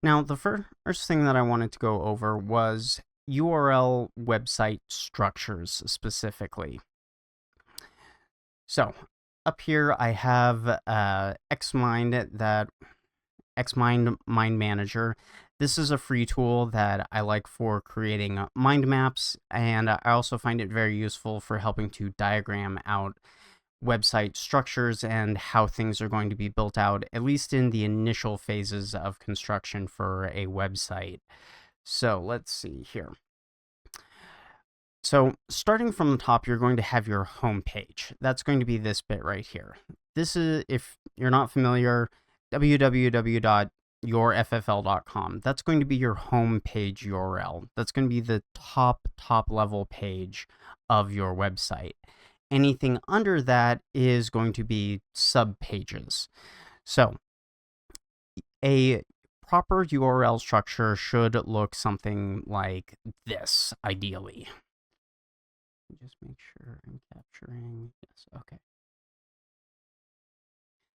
Now, the first thing that I wanted to go over was URL website structures specifically. So, up here I have Xmind Mind Manager. This is a free tool that I like for creating mind maps, and I also find it very useful for helping to diagram out website structures and how things are going to be built out, at least in the initial phases of construction for a website. So let's see here. So starting from the top, you're going to have your home page. That's going to be this bit right here. This is, if you're not familiar, www.yourffl.com. That's going to be your home page URL. That's going to be the top level page of your website. Anything under that is going to be sub pages. So a proper URL structure should look something like this, ideally. Just make sure I'm capturing. Yes, okay.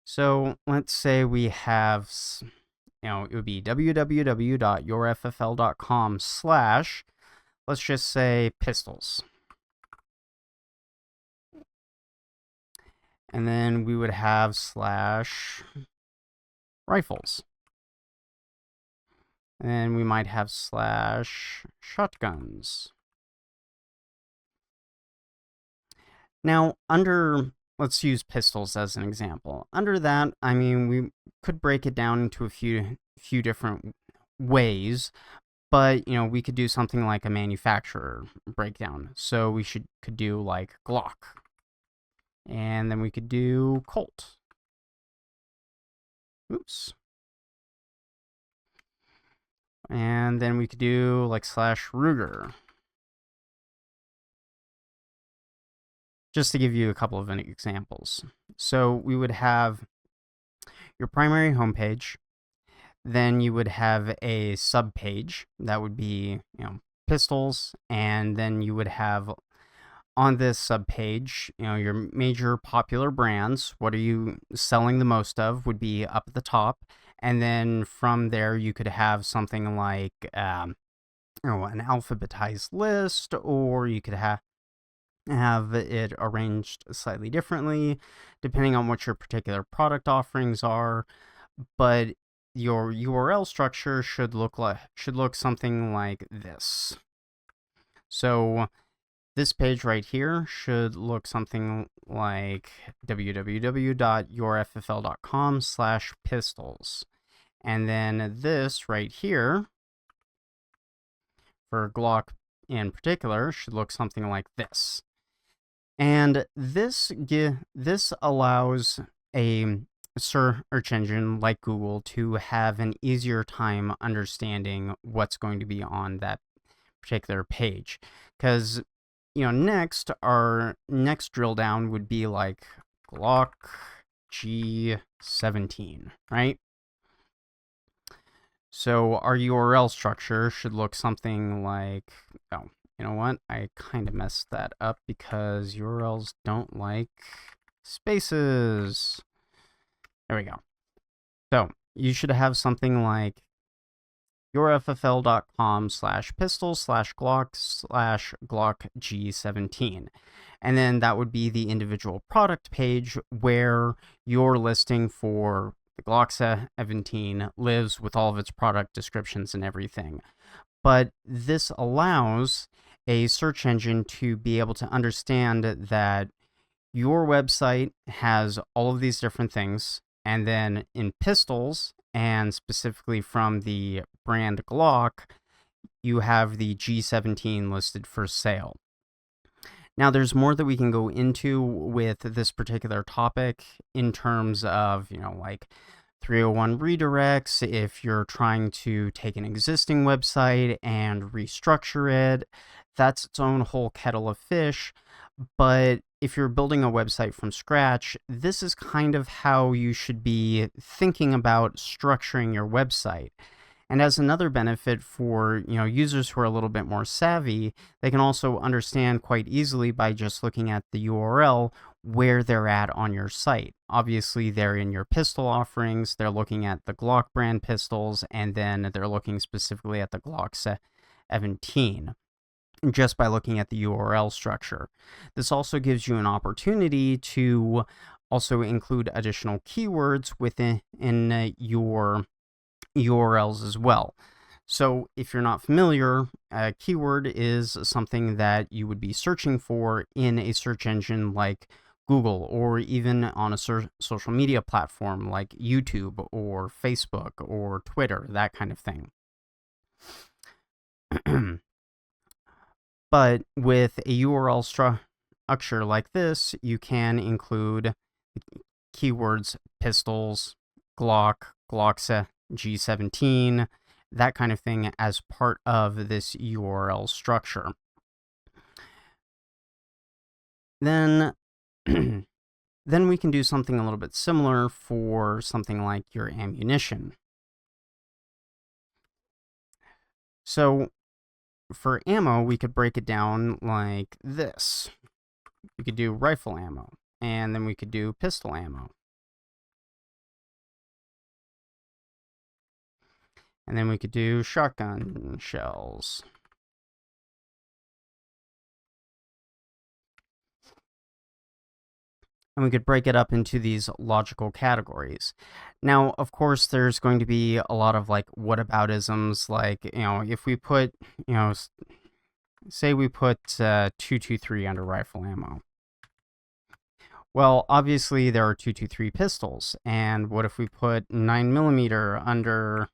So let's say we have, it would be www.yourffl.com / let's just say pistols. And then we would have / rifles. And then we might have / shotguns. Now, let's use pistols as an example. Under that, I mean, we could break it down into a few different ways, but, we could do something like a manufacturer breakdown. So we could do like Glock. And then we could do Colt. Oops. And then we could do like / Ruger. Just to give you a couple of examples. So we would have your primary homepage. Then you would have a sub page that would be, pistols. And then you would have on this sub page, your major popular brands. What are you selling the most of would be up at the top. And then from there, you could have something like, an alphabetized list, or you could have it arranged slightly differently depending on what your particular product offerings are, but your URL structure should look something like this. So this page right here should look something like www.yourffl.com / pistols. And then this right here for Glock in particular should look something like this. And this allows a search engine like Google to have an easier time understanding what's going to be on that particular page. Because, our next drill down would be like Glock G17, right? So our URL structure should look something like, you know what? I kind of messed that up because URLs don't like spaces. There we go. So you should have something like yourffl.com / pistols / Glock / Glock G17. And then that would be the individual product page where your listing for the Glock 17 lives with all of its product descriptions and everything. But this allows a search engine to be able to understand that your website has all of these different things, and then in pistols, and specifically from the brand Glock, you have the G17 listed for sale. Now, there's more that we can go into with this particular topic in terms of, like 301 redirects, if you're trying to take an existing website and restructure it. That's its own whole kettle of fish. But if you're building a website from scratch, this is kind of how you should be thinking about structuring your website. And as another benefit for, users who are a little bit more savvy, they can also understand quite easily by just looking at the URL where they're at on your site. Obviously, they're in your pistol offerings, they're looking at the Glock brand pistols, and then they're looking specifically at the Glock 17 just by looking at the URL structure. This also gives you an opportunity to also include additional keywords within your URLs as well. So if you're not familiar, a keyword is something that you would be searching for in a search engine like Google, or even on a social media platform like YouTube or Facebook or Twitter, that kind of thing. But with a URL structure like this, you can include keywords pistols, Glock, Glock G17, that kind of thing as part of this URL structure. Then then we can do something a little bit similar for something like your ammunition. So for ammo, we could break it down like this. We could do rifle ammo, and then we could do pistol ammo. And then we could do shotgun shells. And we could break it up into these logical categories. Now, of course, there's going to be a lot of like whataboutisms, like, if we put, say we put 223 under rifle ammo. Well, obviously there are 223 pistols, and what if we put 9mm under,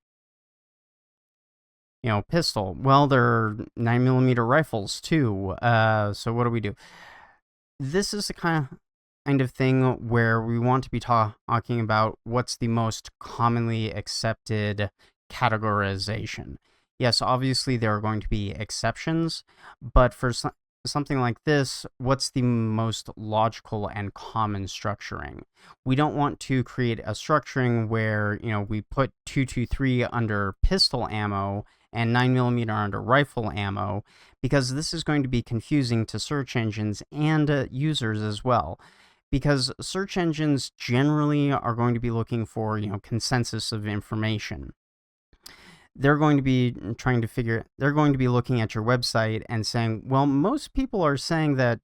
pistol? Well, there are 9mm rifles too. So what do we do? This is the kind of thing where we want to be talking about what's the most commonly accepted categorization. Yes, obviously there are going to be exceptions, but for something like this, what's the most logical and common structuring? We don't want to create a structuring where, we put 223 under pistol ammo and 9mm under rifle ammo, because this is going to be confusing to search engines and users as well. Because search engines generally are going to be looking for, consensus of information. They're going to be they're going to be looking at your website and saying, well, most people are saying that,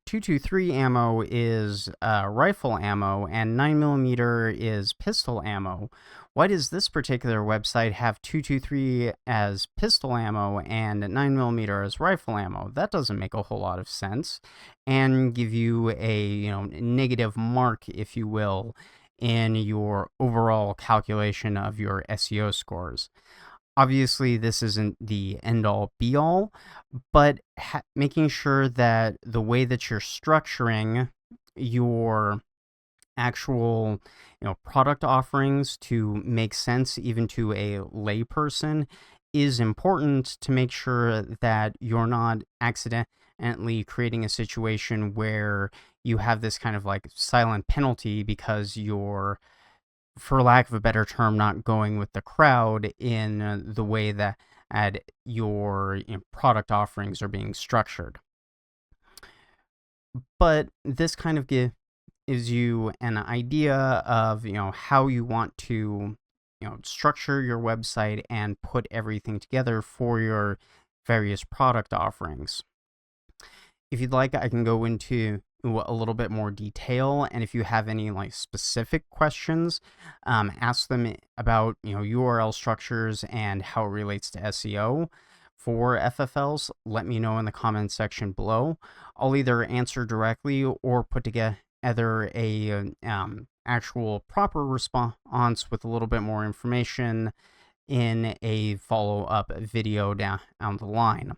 223 ammo is rifle ammo and 9mm is pistol ammo. Why does this particular website have 223 as pistol ammo and 9mm as rifle ammo? That doesn't make a whole lot of sense, and give you a negative mark, if you will, in your overall calculation of your SEO scores. Obviously, this isn't the end-all be-all, but making sure that the way that you're structuring your actual product offerings to make sense even to a layperson is important, to make sure that you're not accidentally creating a situation where you have this kind of like silent penalty because you're, for lack of a better term, not going with the crowd in the way that your product offerings are being structured. But this kind of gives you an idea of how you want to structure your website and put everything together for your various product offerings. If you'd like, I can go into a little bit more detail, and if you have any like specific questions, ask them about URL structures and how it relates to SEO for FFLs. Let me know in the comments section below. I'll either answer directly or put together a actual proper response with a little bit more information in a follow-up video down the line.